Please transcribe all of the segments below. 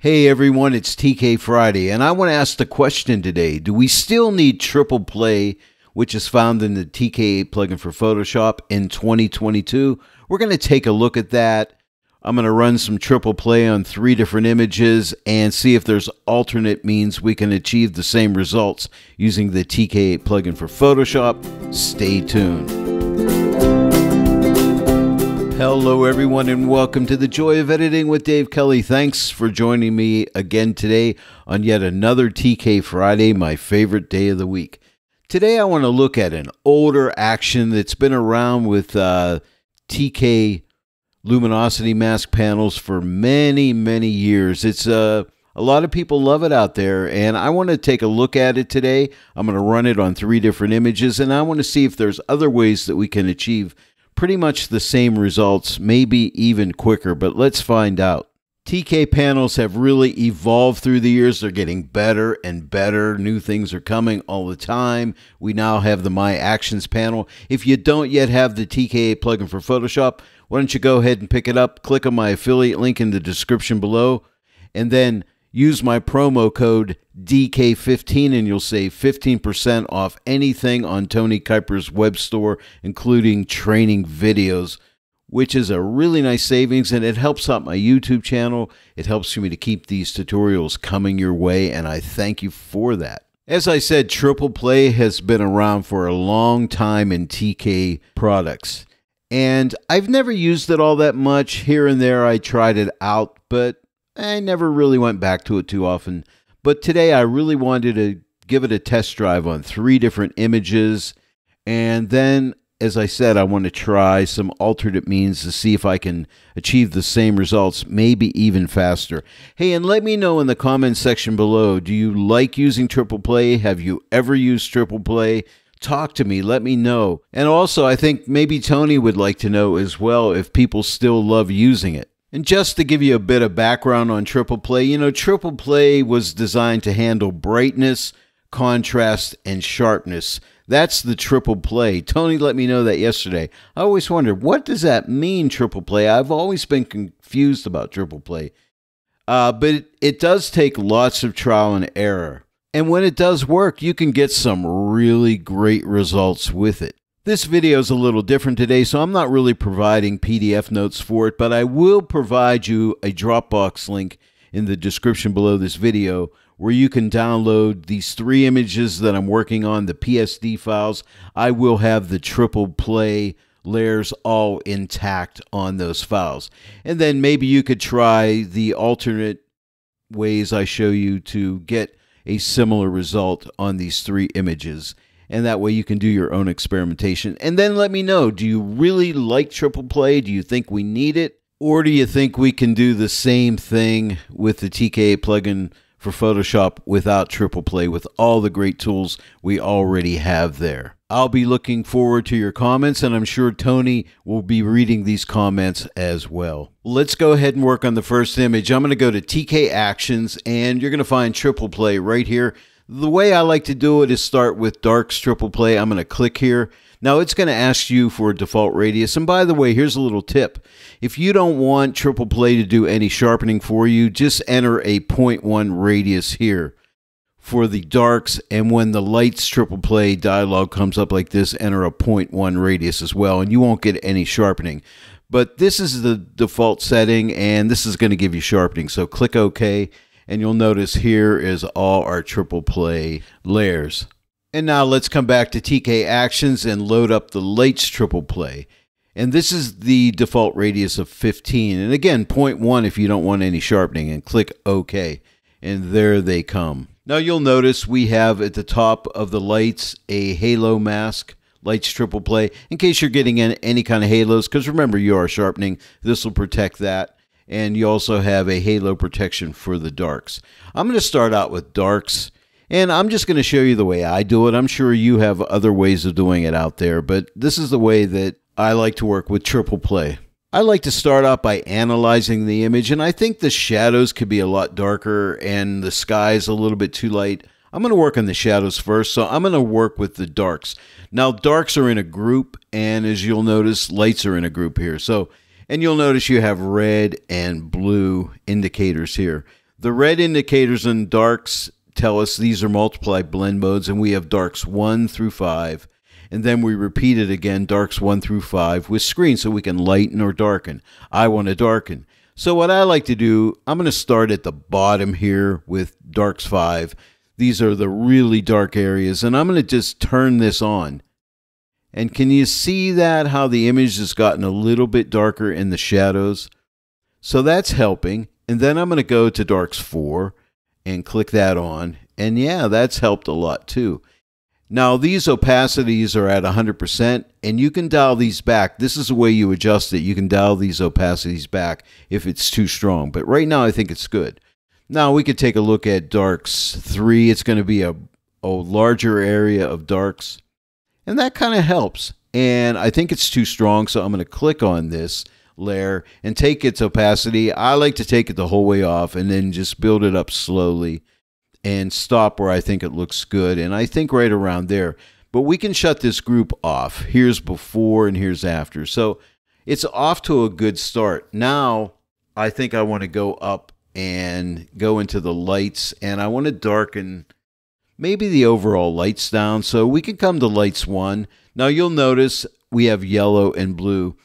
Hey everyone, it's TK Friday, and I want to ask the question today. Do we still need triple play, which is found in the TK8 plugin for Photoshop in 2022? We're going to take a look at that. I'm going to run some triple play on 3 different images and see if there's alternate means we can achieve the same results using the TK8 plugin for Photoshop. Stay tuned. Hello everyone and welcome to the Joy of Editing with Dave Kelly. Thanks for joining me again today on yet another TK Friday, my favorite day of the week. Today I want to look at an older action that's been around with TK luminosity mask panels for many years. It's a lot of people love it out there, and I want to take a look at it today. I'm going to run it on 3 different images, and I want to see if there's other ways that we can achieve pretty much the same results, maybe even quicker, but let's find out. TK panels have really evolved through the years. They're getting better and better. New things are coming all the time. We now have the My Actions panel. If you don't yet have the TK8 plugin for Photoshop, why don't you go ahead and pick it up, click on my affiliate link in the description below, and then use my promo code DK15 and you'll save 15% off anything on Tony Kuiper's web store, including training videos, which is a really nice savings, and it helps out my YouTube channel. It helps me to keep these tutorials coming your way, and I thank you for that. As I said, triple play has been around for a long time in TK products, and I've never used it all that much. Here and there I tried it out, but I never really went back to it too often. But today I really wanted to give it a test drive on 3 different images. And then, as I said, I want to try some alternate means to see if I can achieve the same results, maybe even faster. Hey, and let me know in the comments section below, do you like using triple play? Have you ever used triple play? Talk to me, let me know. And also, I think maybe Tony would like to know as well if people still love using it. And just to give you a bit of background on triple play, you know, triple play was designed to handle brightness, contrast, and sharpness. That's the triple play. Tony let me know that yesterday. I always wondered, what does that mean, triple play? I've always been confused about triple play. But it does take lots of trial and error. And when it does work, you can get some really great results with it. This video is a little different today, so I'm not really providing PDF notes for it, but I will provide you a Dropbox link in the description below this video where you can download these 3 images that I'm working on, the PSD files. I will have the triple play layers all intact on those files. And then maybe you could try the alternate ways I show you to get a similar result on these 3 images. And that way you can do your own experimentation. And then let me know, do you really like triple play? Do you think we need it? Or do you think we can do the same thing with the TK8 plugin for Photoshop without triple play, with all the great tools we already have there? I'll be looking forward to your comments, and I'm sure Tony will be reading these comments as well. Let's go ahead and work on the first image. I'm going to go to TK Actions, and you're going to find triple play right here. The way I like to do it is start with darks triple play. I'm going to click here. Now it's going to ask you for a default radius. And by the way, here's a little tip. If you don't want triple play to do any sharpening for you, just enter a 0.1 radius here for the darks. And when the lights triple play dialog comes up like this, enter a 0.1 radius as well, and you won't get any sharpening. But this is the default setting, and this is going to give you sharpening. So click OK. And you'll notice here is all our triple play layers. And now let's come back to TK Actions and load up the lights triple play. And this is the default radius of 15. And again, 0.1 if you don't want any sharpening, and click OK. And there they come. Now you'll notice we have at the top of the lights a halo mask, lights triple play, in case you're getting any kind of halos, because remember, you are sharpening. This will protect that. And you also have a halo protection for the darks. I'm going to start out with darks, and I'm just going to show you the way I do it. I'm sure you have other ways of doing it out there, but this is the way that I like to work with triple play. I like to start out by analyzing the image, and I think the shadows could be a lot darker and the sky's a little bit too light. I'm going to work on the shadows first, so I'm going to work with the darks. Now, darks are in a group, and as you'll notice, lights are in a group here. And you'll notice you have red and blue indicators here. The red indicators and darks tell us these are multiply blend modes, and we have darks 1 through 5. And then we repeat it again, darks 1 through 5 with screen, so we can lighten or darken. I want to darken. So what I like to do, I'm going to start at the bottom here with darks 5. These are the really dark areas, and I'm going to just turn this on. And can you see that, how the image has gotten a little bit darker in the shadows? So that's helping. And then I'm going to go to darks 4 and click that on. And yeah, that's helped a lot too. Now these opacities are at 100%, and you can dial these back. This is the way you adjust it. You can dial these opacities back if it's too strong. But right now I think it's good. Now we could take a look at darks 3. It's going to be a larger area of darks. And that kind of helps. And I think it's too strong, so I'm going to click on this layer and take its opacity. I like to take it the whole way off and then just build it up slowly and stop where I think it looks good. And I think right around there. But we can shut this group off. Here's before and here's after. So it's off to a good start. Now I think I want to go up and go into the lights, and I want to darken maybe the overall lights down. So we can come to lights 1. Now you'll notice we have yellow and blue.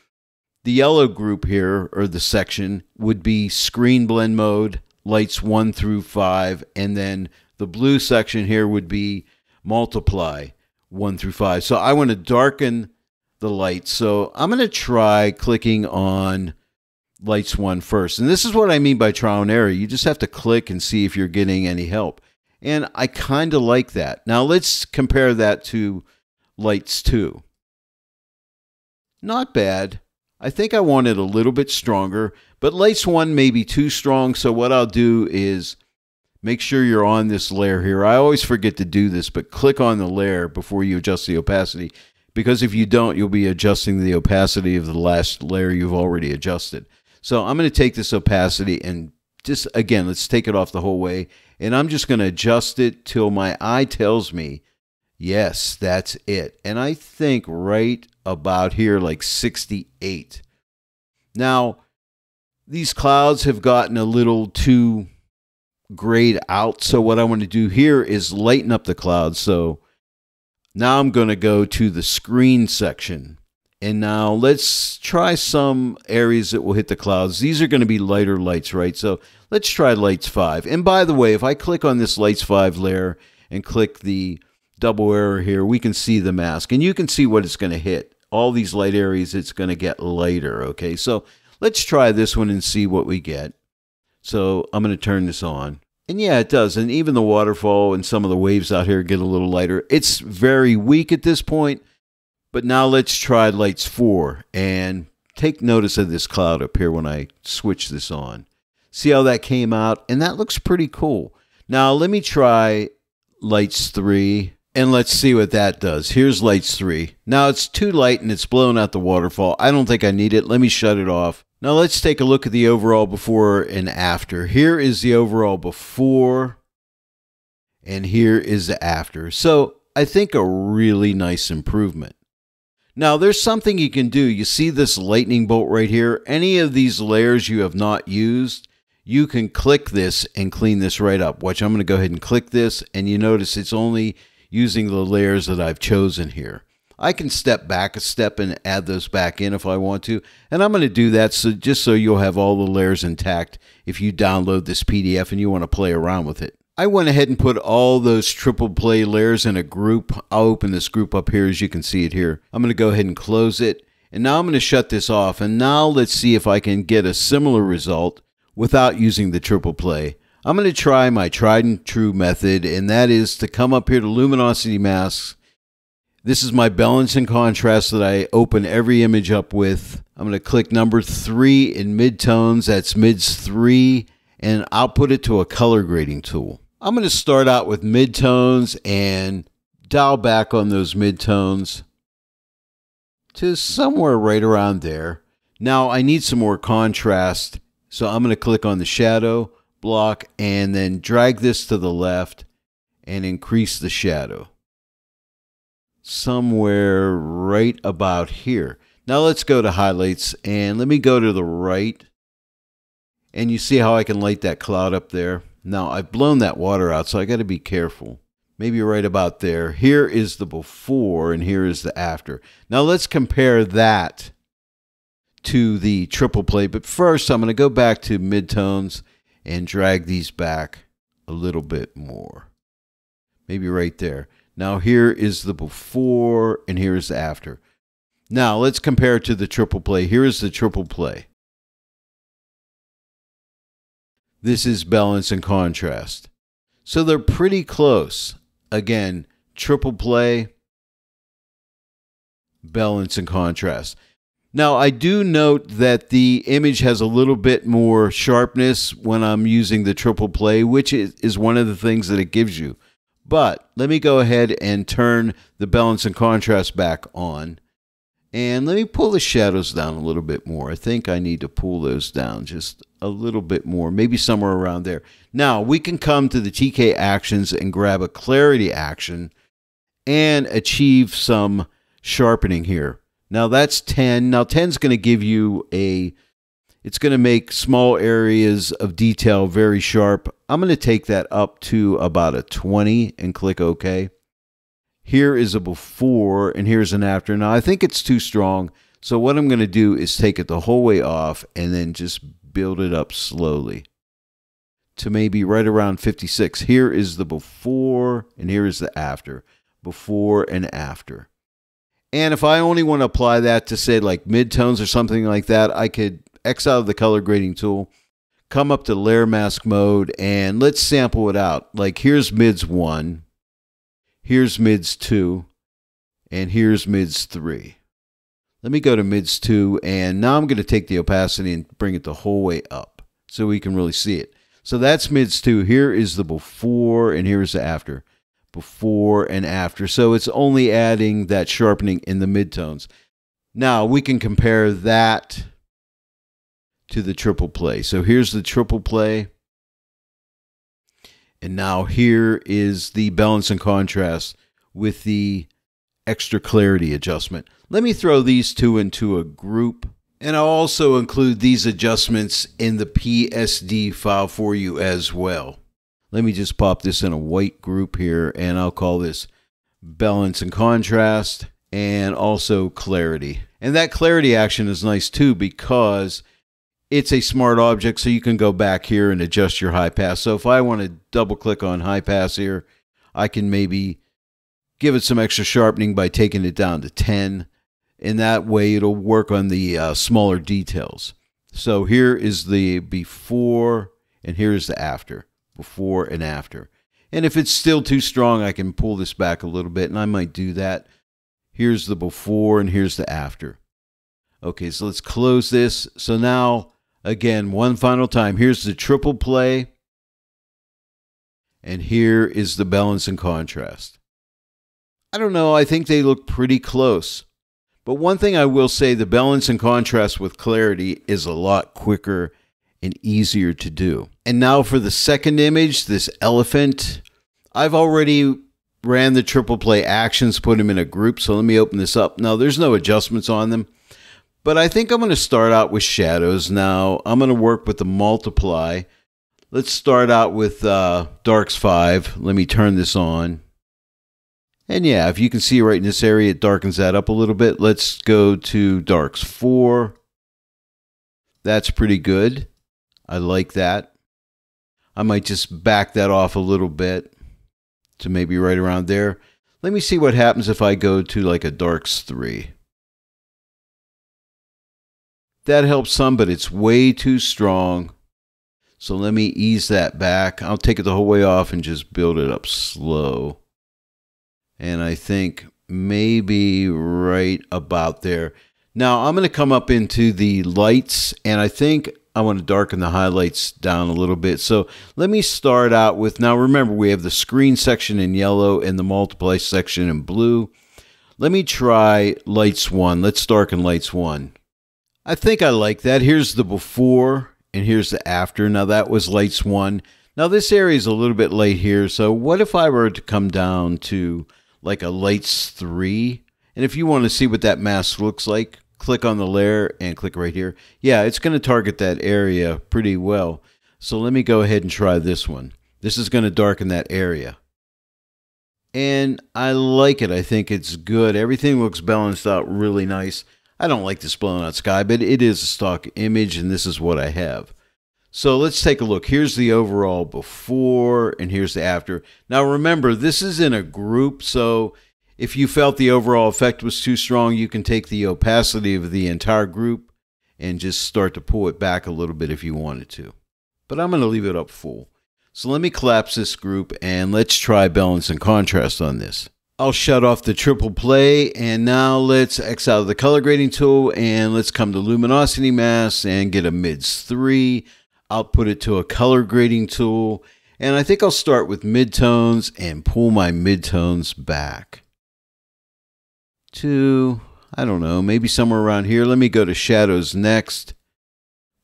The yellow group here, or the section, would be screen blend mode, lights 1 through 5, and then the blue section here would be multiply 1 through 5. So I want to darken the lights. So I'm going to try clicking on lights 1 first. And this is what I mean by trial and error. You just have to click and see if you're getting any help. And I kind of like that. Now let's compare that to lights 2. Not bad. I think I want it a little bit stronger, but lights 1 may be too strong. So what I'll do is make sure you're on this layer here. I always forget to do this, but click on the layer before you adjust the opacity, because if you don't, you'll be adjusting the opacity of the last layer you've already adjusted. So I'm going to take this opacity and just, again, let's take it off the whole way. And I'm just going to adjust it till my eye tells me, yes, that's it. And I think right about here, like 68. Now, these clouds have gotten a little too grayed out. So what I want to do here is lighten up the clouds. So now I'm going to go to the screen section. And now let's try some areas that will hit the clouds. These are going to be lighter lights, right? So let's try lights 5. And by the way, if I click on this lights 5 layer and click the double arrow here, we can see the mask. And you can see what it's going to hit. All these light areas, it's going to get lighter, okay? So let's try this one and see what we get. So I'm going to turn this on. And yeah, it does. And even the waterfall and some of the waves out here get a little lighter. It's very weak at this point. But now let's try lights 4 and take notice of this cloud up here when I switch this on. See how that came out? And that looks pretty cool. Now let me try lights 3 and let's see what that does. Here's lights 3. Now it's too light and it's blowing out the waterfall. I don't think I need it. Let me shut it off. Now let's take a look at the overall before and after. Here is the overall before and here is the after. So I think a really nice improvement. Now, there's something you can do. You see this lightning bolt right here? Any of these layers you have not used, you can click this and clean this right up. Watch, I'm going to go ahead and click this, and you notice it's only using the layers that I've chosen here. I can step back a step and add those back in if I want to, and I'm going to do that just so you'll have all the layers intact if you download this PDF and you want to play around with it. I went ahead and put all those triple play layers in a group. I'll open this group up here as you can see it here. I'm going to go ahead and close it. And now I'm going to shut this off. And now let's see if I can get a similar result without using the triple play. I'm going to try my tried and true method, and that is to come up here to luminosity masks. This is my balance and contrast that I open every image up with. I'm going to click number 3 in midtones. That's mids 3. And I'll put it to a color grading tool. I'm going to start out with midtones and dial back on those midtones to somewhere right around there. Now I need some more contrast, so I'm going to click on the shadow block and then drag this to the left and increase the shadow somewhere right about here. Now let's go to highlights and let me go to the right. And you see how I can light that cloud up there? Now, I've blown that water out, so I got to be careful. Maybe right about there. Here is the before, and here is the after. Now, let's compare that to the triple play. But first, I'm going to go back to midtones and drag these back a little bit more. Maybe right there. Now, here is the before, and here is the after. Now, let's compare it to the triple play. Here is the triple play. This is balance and contrast. So they're pretty close. Again, triple play, balance and contrast. Now, I do note that the image has a little bit more sharpness when I'm using the triple play, which is one of the things that it gives you. But let me go ahead and turn the balance and contrast back on. And let me pull the shadows down a little bit more. I think I need to pull those down just a little bit more, maybe somewhere around there. Now, we can come to the TK actions and grab a clarity action and achieve some sharpening here. Now, that's 10. Now, 10 is going to give you it's going to make small areas of detail very sharp. I'm going to take that up to about a 20 and click OK. Here is a before, and here's an after. Now, I think it's too strong, so what I'm going to do is take it the whole way off and then just build it up slowly to maybe right around 56. Here is the before, and here is the after. Before and after. And if I only want to apply that to, say, like midtones or something like that, I could X out of the color grading tool, come up to layer mask mode, and let's sample it out. Like, here's mids 1. Here's mids 2, and here's mids 3. Let me go to mids 2, and now I'm going to take the opacity and bring it the whole way up so we can really see it. So that's mids 2. Here is the before, and here's the after. Before and after. So it's only adding that sharpening in the midtones. Now we can compare that to the triple play. So here's the triple play. And now here is the balance and contrast with the extra clarity adjustment. Let me throw these two into a group. And I'll also include these adjustments in the PSD file for you as well. Let me just pop this in a white group here, and I'll call this balance and contrast and also clarity. And that clarity action is nice too because it's a smart object, so you can go back here and adjust your high pass. So if I want to double click on high pass here, I can maybe give it some extra sharpening by taking it down to 10. And that way it'll work on the smaller details. So here is the before, and here's the after. Before and after. And if it's still too strong, I can pull this back a little bit, and I might do that. Here's the before, and here's the after. Okay, so let's close this. So now, again, one final time. Here's the triple play. And here is the balance and contrast. I don't know, I think they look pretty close. But one thing I will say, the balance and contrast with clarity is a lot quicker and easier to do. And now for the second image, this elephant. I've already ran the triple play actions, put them in a group. So let me open this up. Now, there's no adjustments on them. But I think I'm going to start out with shadows. Now, I'm going to work with the multiply. Let's start out with darks 5. Let me turn this on. And yeah, if you can see right in this area, it darkens that up a little bit. Let's go to darks 4. That's pretty good. I like that. I might just back that off a little bit to maybe right around there. Let me see what happens if I go to like a darks 3. That helps some, but it's way too strong. So let me ease that back. I'll take it the whole way off and just build it up slow. And I think maybe right about there. Now I'm going to come up into the lights, and I think I want to darken the highlights down a little bit. So let me start out with, now remember we have the screen section in yellow and the multiply section in blue. Let me try lights 1. Let's darken lights 1. I think I like that. Here's the before and here's the after. Now that was lights 1. Now this area is a little bit light here. So what if I were to come down to like a lights 3? And if you want to see what that mask looks like, click on the layer and click right here. Yeah, it's going to target that area pretty well. So let me go ahead and try this one. This is going to darken that area. And I like it. I think it's good. Everything looks balanced out really nice. I don't like this blown out sky, but it is a stock image, and this is what I have. So let's take a look. Here's the overall before, and here's the after. Now remember, this is in a group, so if you felt the overall effect was too strong, you can take the opacity of the entire group and just start to pull it back a little bit if you wanted to. But I'm going to leave it up full. So let me collapse this group and let's try balance and contrast on this. I'll shut off the triple play, and now let's X out of the color grading tool and let's come to luminosity mask and get a mids 3. I'll put it to a color grading tool, and I think I'll start with midtones and pull my midtones back to, I don't know, maybe somewhere around here. Let me go to shadows next.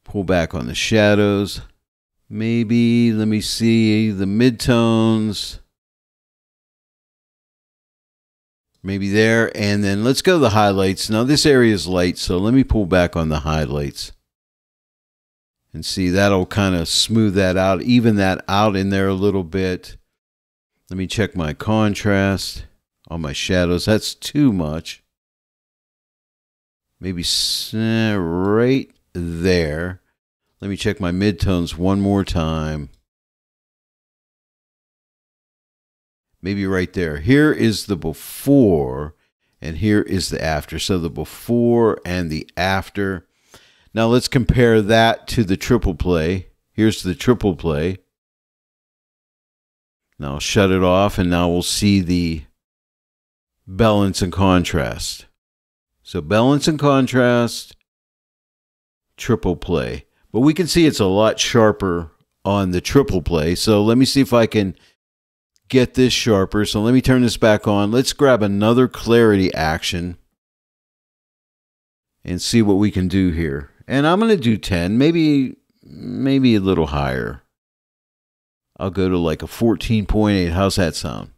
Pull back on the shadows. Maybe, let me see, the midtones. Maybe there, and then let's go to the highlights. Now this area is light, so let me pull back on the highlights. And see, that'll kind of smooth that out, even that out in there a little bit. Let me check my contrast on my shadows. That's too much. Maybe right there. Let me check my midtones one more time. Maybe right there. Here is the before, and here is the after. So the before and the after. Now let's compare that to the triple play. Here's the triple play. Now I'll shut it off, and now we'll see the balance and contrast. So balance and contrast, triple play. But we can see it's a lot sharper on the triple play. So let me see if I can get this sharper. So let me turn this back on. Let's grab another clarity action and see what we can do here. And I'm going to do 10, maybe a little higher. I'll go to like a 14.8. How's that sound?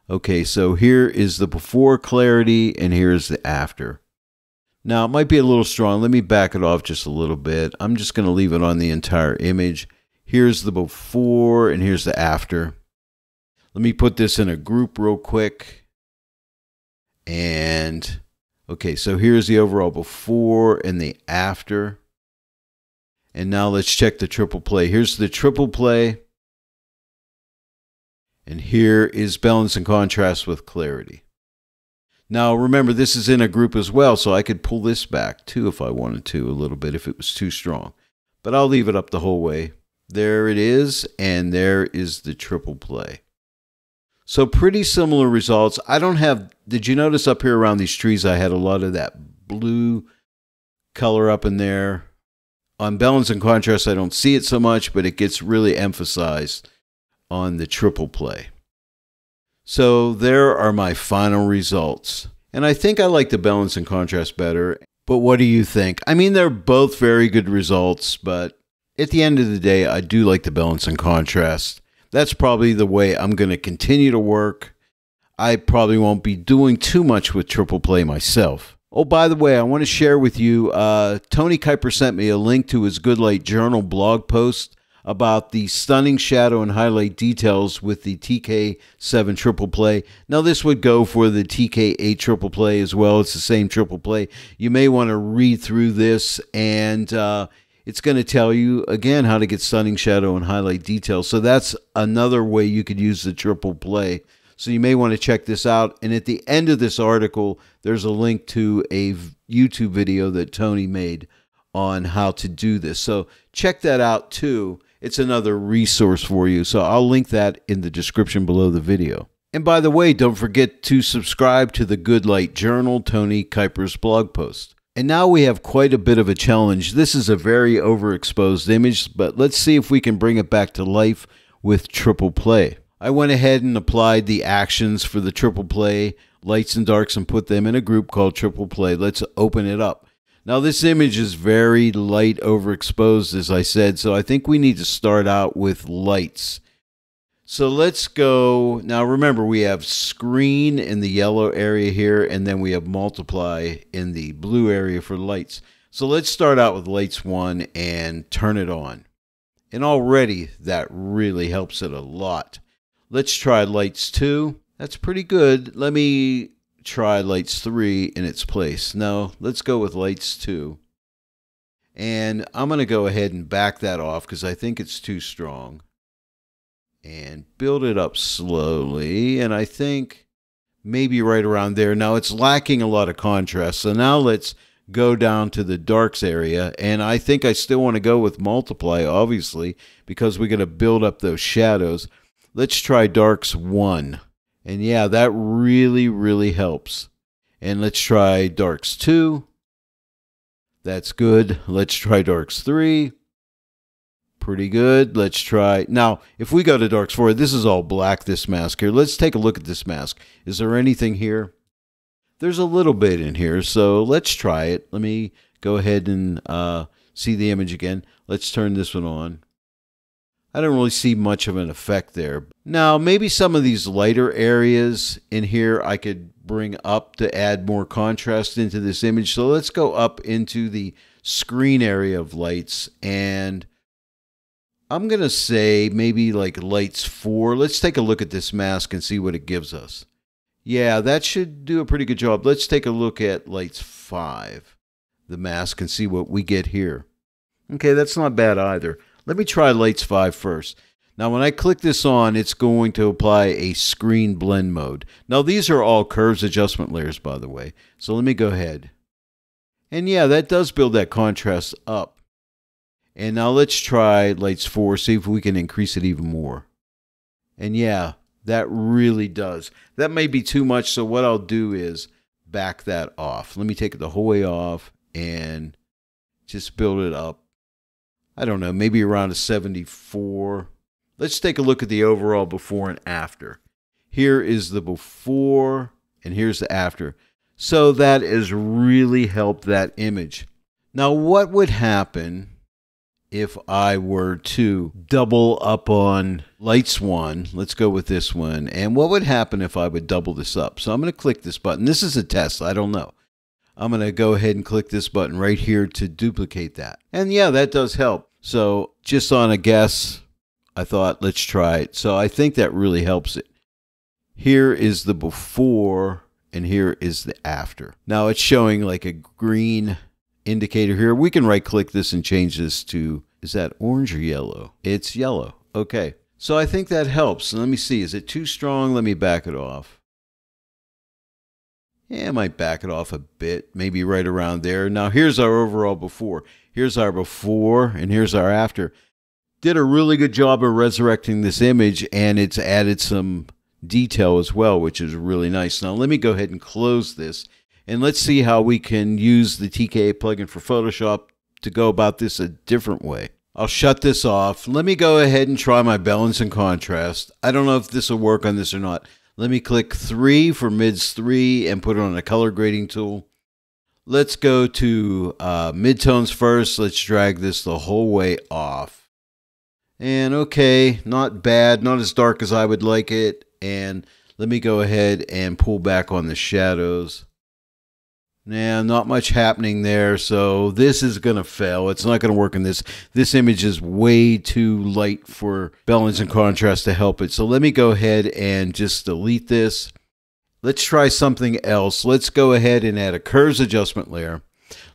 Okay, so here is the before clarity, and here's the after. Now, it might be a little strong. Let me back it off just a little bit. I'm just going to leave it on the entire image. Here's the before, and here's the after. Let me put this in a group real quick. And, okay, so here's the overall before and the after. And now let's check the triple play. Here's the triple play. And here is balance and contrast with clarity. Now, remember, this is in a group as well, so I could pull this back, too, if I wanted to, a little bit, if it was too strong. But I'll leave it up the whole way. There it is, and there is the triple play. So pretty similar results. I don't have, did you notice up here around these trees, I had a lot of that blue color up in there. On balance and contrast, I don't see it so much, but it gets really emphasized on the triple play. So there are my final results. And I think I like the balance and contrast better. But what do you think? I mean, they're both very good results, but at the end of the day, I do like the balance and contrast. That's probably the way I'm going to continue to work. I probably won't be doing too much with triple play myself. Oh, by the way, I want to share with you, Tony Kuiper sent me a link to his Good Light Journal blog post about the stunning shadow and highlight details with the TK7 triple play. Now this would go for the TK8 triple play as well. It's the same triple play. You may want to read through this, and it's going to tell you again how to get stunning shadow and highlight details. So that's another way you could use the triple play. So you may want to check this out. And at the end of this article, there's a link to a YouTube video that Tony made on how to do this. So check that out too. It's another resource for you. So I'll link that in the description below the video. And by the way, don't forget to subscribe to the Good Light Journal, Tony Kuiper's blog post. And now we have quite a bit of a challenge. This is a very overexposed image, but let's see if we can bring it back to life with triple play. I went ahead and applied the actions for the triple play, lights and darks, and put them in a group called triple play. Let's open it up. Now this image is very light overexposed, as I said, so I think we need to start out with lights. So let's go. Now remember, we have screen in the yellow area here, and then we have multiply in the blue area for lights. So let's start out with lights 1 and turn it on. And already that really helps it a lot. Let's try lights 2. That's pretty good. Let me try lights 3 in its place. No, let's go with lights 2. And I'm going to go ahead and back that off because I think it's too strong. And build it up slowly, and I think maybe right around there. Now it's lacking a lot of contrast, so now let's go down to the darks area, and I think I still want to go with multiply, obviously, because we're going to build up those shadows. Let's try darks 1, and yeah, that really helps. And let's try darks 2. That's good. Let's try darks 3. Pretty good. Let's try. Now, if we go to darks 4, this is all black, this mask here. Let's take a look at this mask. Is there anything here? There's a little bit in here, so let's try it. Let me go ahead and see the image again. Let's turn this one on. I don't really see much of an effect there. Now, maybe some of these lighter areas in here I could bring up to add more contrast into this image. So let's go up into the screen area of lights, and I'm going to say maybe like lights 4. Let's take a look at this mask and see what it gives us. Yeah, that should do a pretty good job. Let's take a look at lights 5, the mask, and see what we get here. Okay, that's not bad either. Let me try lights 5 first. Now, when I click this on, it's going to apply a screen blend mode. Now, these are all curves adjustment layers, by the way. So let me go ahead. And yeah, that does build that contrast up. And now let's try lights 4, see if we can increase it even more. And yeah, that really does. That may be too much, so what I'll do is back that off. Let me take it the whole way off and just build it up. I don't know, maybe around a 74. Let's take a look at the overall before and after. Here is the before, and here's the after. So that has really helped that image. Now, what would happen if I were to double up on lights 1? Let's go with this one. And what would happen if I would double this up? So I'm going to click this button. This is a test. I don't know. I'm going to go ahead and click this button right here to duplicate that. And yeah, that does help. So just on a guess, I thought, let's try it. So I think that really helps it. Here is the before, and here is the after. Now it's showing like a green indicator here. We can right click this and change this to, is that orange or yellow? It's yellow. Okay. So I think that helps. Let me see. Is it too strong? Let me back it off. Yeah, I might back it off a bit, maybe right around there. Now here's our overall before. Here's our before, and here's our after. Did a really good job of resurrecting this image, and it's added some detail as well, which is really nice. Now let me go ahead and close this, and let's see how we can use the TK8 plugin for Photoshop to go about this a different way. I'll shut this off. Let me go ahead and try my balance and contrast. I don't know if this will work on this or not. Let me click 3 for mids 3 and put it on a color grading tool. Let's go to midtones first. Let's drag this the whole way off. And okay, not bad, not as dark as I would like it. And let me go ahead and pull back on the shadows. Now, not much happening there, so this is going to fail. It's not going to work in this. This image is way too light for balance and contrast to help it. So let me go ahead and just delete this. Let's try something else. Let's go ahead and add a curves adjustment layer.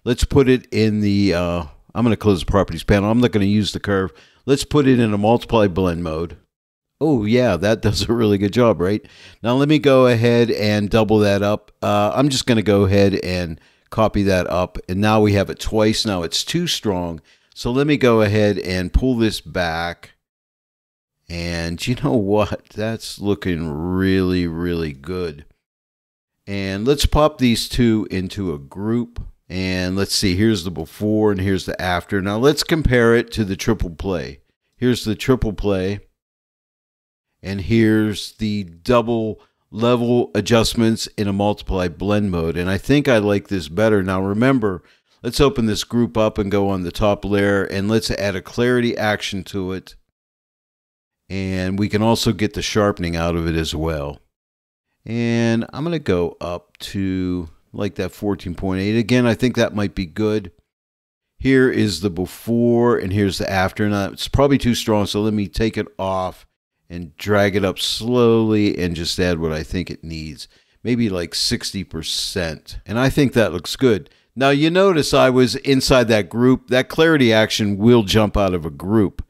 Let's put it in the, I'm going to close the properties panel. I'm not going to use the curve. Let's put it in a multiply blend mode. Oh yeah, that does a really good job, right? Now let me go ahead and double that up. I'm just going to go ahead and copy that up. And now we have it twice. Now it's too strong. So let me go ahead and pull this back. And you know what? That's looking really, really good. And let's pop these two into a group. And let's see, here's the before and here's the after. Now let's compare it to the triple play. Here's the triple play. And here's the double level adjustments in a multiply blend mode. And I think I like this better. Now remember, let's open this group up and go on the top layer. And let's add a clarity action to it. And we can also get the sharpening out of it as well. And I'm going to go up to like that 14.8. Again, I think that might be good. Here is the before and here's the after. Now, it's probably too strong, so let me take it off and drag it up slowly and just add what I think it needs. Maybe like 60%. And I think that looks good. Now, you notice I was inside that group. That clarity action will jump out of a group.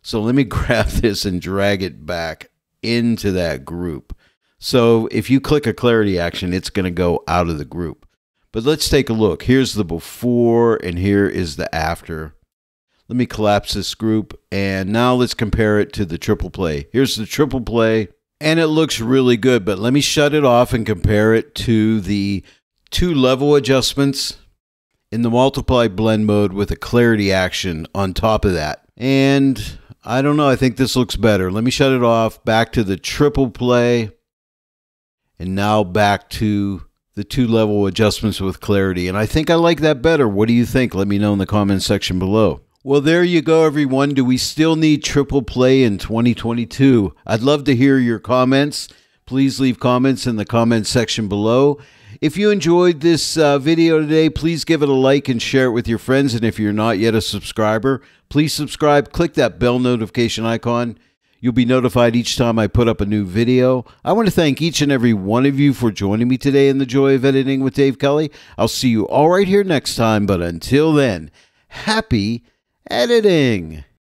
So let me grab this and drag it back into that group. So if you click a clarity action, it's going to go out of the group. But let's take a look. Here's the before and here is the after. Let me collapse this group and now let's compare it to the triple play. Here's the triple play and it looks really good, but let me shut it off and compare it to the 2 level adjustments in the multiply blend mode with a clarity action on top of that. And I don't know, I think this looks better. Let me shut it off, back to the triple play, and now back to the 2 level adjustments with clarity. And I think I like that better. What do you think? Let me know in the comments section below. Well, there you go, everyone. Do we still need triple play in 2022? I'd love to hear your comments. Please leave comments in the comments section below. If you enjoyed this video today, please give it a like and share it with your friends. And if you're not yet a subscriber, please subscribe. Click that bell notification icon. You'll be notified each time I put up a new video. I want to thank each and every one of you for joining me today in the Joy of Editing with Dave Kelly. I'll see you all right here next time, but until then, happy editing!